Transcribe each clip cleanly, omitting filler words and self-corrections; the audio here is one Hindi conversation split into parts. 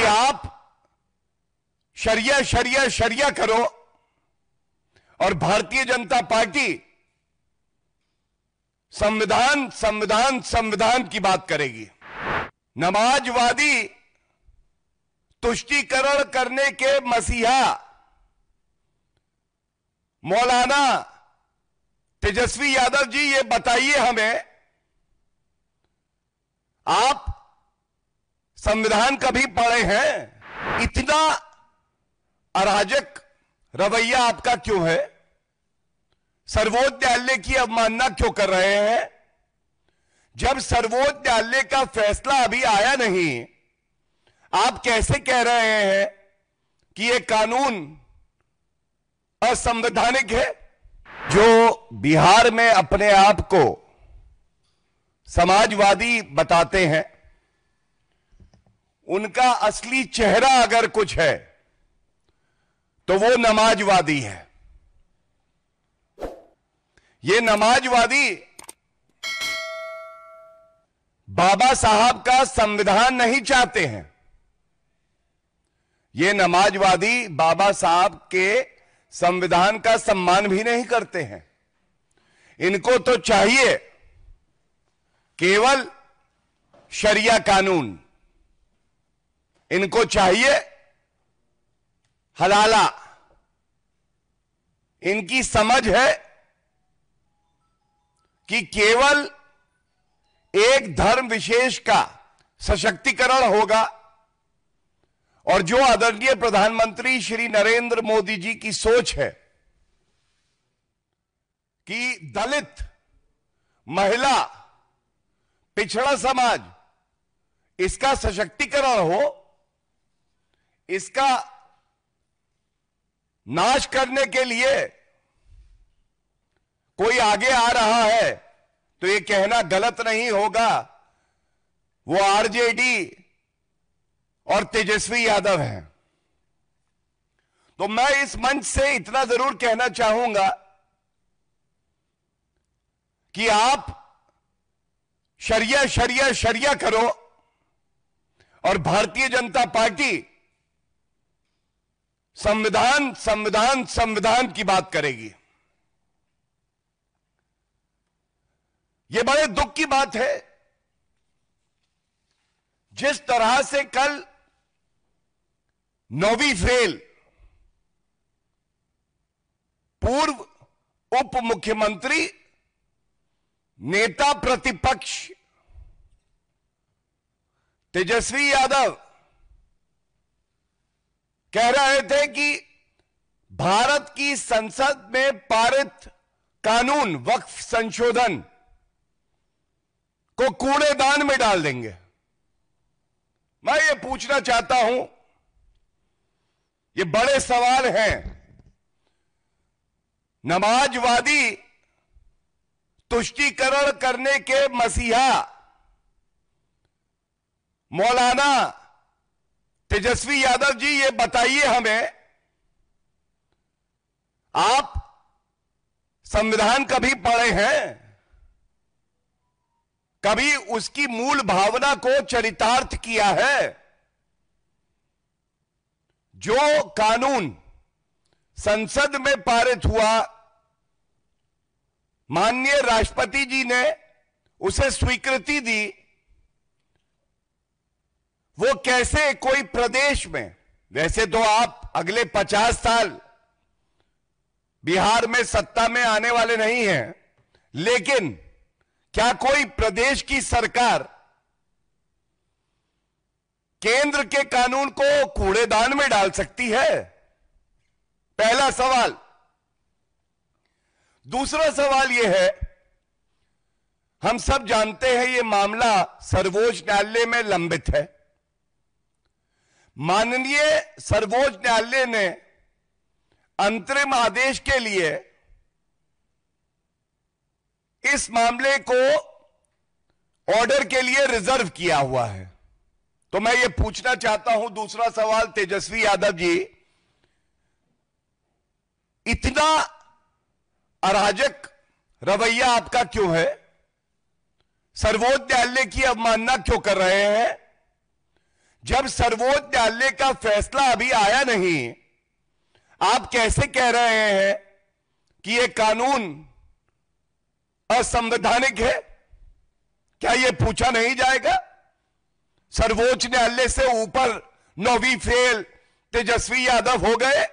आप शरिया शरिया शरिया करो और भारतीय जनता पार्टी संविधान संविधान संविधान की बात करेगी। नमाजवादी तुष्टीकरण करने के मसीहा मौलाना तेजस्वी यादव जी, ये बताइए हमें, आप संविधान कभी पढ़े हैं? इतना अराजक रवैया आपका क्यों है? सर्वोच्च न्यायालय की अवमानना क्यों कर रहे हैं? जब सर्वोच्च न्यायालय का फैसला अभी आया नहीं, आप कैसे कह रहे हैं कि यह कानून असंवैधानिक है? जो बिहार में अपने आप को समाजवादी बताते हैं, उनका असली चेहरा अगर कुछ है तो वो नमाजवादी है। ये नमाजवादी बाबा साहब का संविधान नहीं चाहते हैं। ये नमाजवादी बाबा साहब के संविधान का सम्मान भी नहीं करते हैं। इनको तो चाहिए केवल शरिया कानून, इनको चाहिए हलाला। इनकी समझ है कि केवल एक धर्म विशेष का सशक्तिकरण होगा, और जो आदरणीय प्रधानमंत्री श्री नरेंद्र मोदी जी की सोच है कि दलित, महिला, पिछड़ा समाज, इसका सशक्तिकरण हो, इसका नाश करने के लिए कोई आगे आ रहा है तो यह कहना गलत नहीं होगा वो आरजेडी और तेजस्वी यादव हैं। तो मैं इस मंच से इतना जरूर कहना चाहूंगा कि आप शरिया शरिया शरिया करो और भारतीय जनता पार्टी संविधान संविधान संविधान की बात करेगी। यह बड़े दुख की बात है, जिस तरह से कल 9वीं फेल पूर्व उप मुख्यमंत्री, नेता प्रतिपक्ष तेजस्वी यादव कह रहे थे कि भारत की संसद में पारित कानून वक्फ संशोधन को कूड़ेदान में डाल देंगे। मैं ये पूछना चाहता हूं, ये बड़े सवाल हैं। नमाजवादी तुष्टीकरण करने के मसीहा मौलाना तेजस्वी यादव जी, ये बताइए हमें, आप संविधान कभी पढ़े हैं? कभी उसकी मूल भावना को चरितार्थ किया है? जो कानून संसद में पारित हुआ, माननीय राष्ट्रपति जी ने उसे स्वीकृति दी, वो कैसे कोई प्रदेश में, वैसे तो आप अगले 50 साल बिहार में सत्ता में आने वाले नहीं हैं, लेकिन क्या कोई प्रदेश की सरकार केंद्र के कानून को कूड़ेदान में डाल सकती है? पहला सवाल। दूसरा सवाल यह है, हम सब जानते हैं यह मामला सर्वोच्च न्यायालय में लंबित है। माननीय सर्वोच्च न्यायालय ने अंतरिम आदेश के लिए इस मामले को ऑर्डर के लिए रिजर्व किया हुआ है। तो मैं ये पूछना चाहता हूं, दूसरा सवाल, तेजस्वी यादव जी, इतना अराजक रवैया आपका क्यों है? सर्वोच्च न्यायालय की अवमानना क्यों कर रहे हैं? जब सर्वोच्च न्यायालय का फैसला अभी आया नहीं, आप कैसे कह रहे हैं कि यह कानून असंवैधानिक है? क्या यह पूछा नहीं जाएगा? सर्वोच्च न्यायालय से ऊपर 9वीं फेल तेजस्वी यादव हो गए,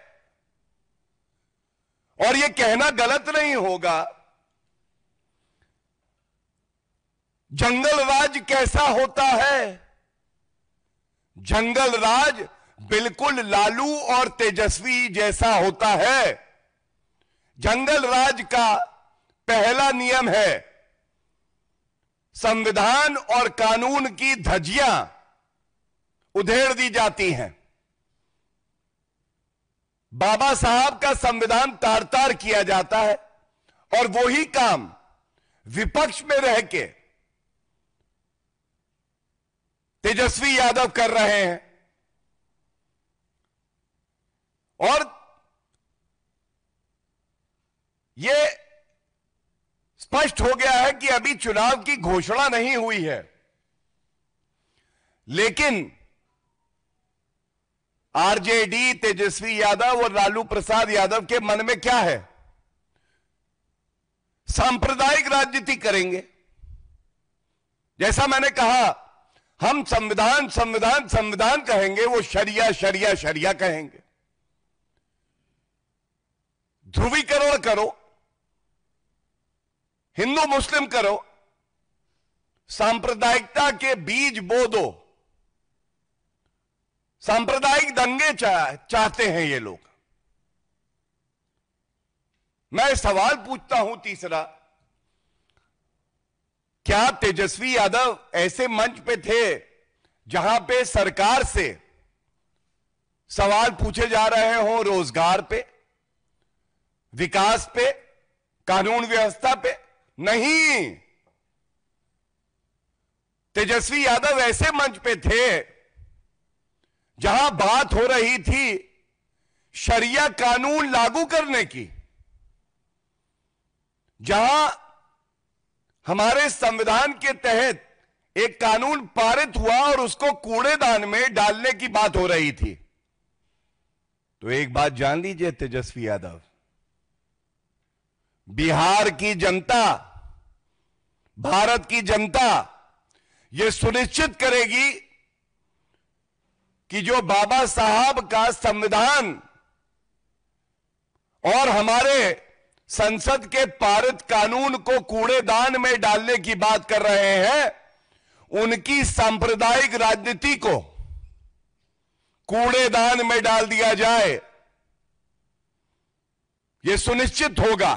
और यह कहना गलत नहीं होगा। जंगल राज कैसा होता है? जंगल राज बिल्कुल लालू और तेजस्वी जैसा होता है। जंगल राज का पहला नियम है, संविधान और कानून की धज्जियां उधेड़ दी जाती हैं। बाबा साहब का संविधान तार तार किया जाता है, और वही काम विपक्ष में रह के तेजस्वी यादव कर रहे हैं। और यह स्पष्ट हो गया है कि अभी चुनाव की घोषणा नहीं हुई है, लेकिन आरजेडी, तेजस्वी यादव और लालू प्रसाद यादव के मन में क्या है? सांप्रदायिक राजनीति करेंगे। जैसा मैंने कहा, हम संविधान संविधान संविधान कहेंगे, वो शरिया शरिया शरिया कहेंगे। ध्रुवीकरण करो, हिंदू मुस्लिम करो, सांप्रदायिकता के बीज बो दो। सांप्रदायिक दंगे चाहते हैं ये लोग। मैं सवाल पूछता हूं तीसरा, क्या तेजस्वी यादव ऐसे मंच पे थे जहां पे सरकार से सवाल पूछे जा रहे हो रोजगार पे, विकास पे, कानून व्यवस्था पे? नहीं, तेजस्वी यादव ऐसे मंच पे थे जहां बात हो रही थी शरिया कानून लागू करने की, जहां हमारे संविधान के तहत एक कानून पारित हुआ और उसको कूड़ेदान में डालने की बात हो रही थी। तो एक बात जान लीजिए तेजस्वी यादव, बिहार की जनता, भारत की जनता यह सुनिश्चित करेगी कि जो बाबा साहब का संविधान और हमारे संसद के पारित कानून को कूड़ेदान में डालने की बात कर रहे हैं, उनकी सांप्रदायिक राजनीति को कूड़ेदान में डाल दिया जाए, यह सुनिश्चित होगा।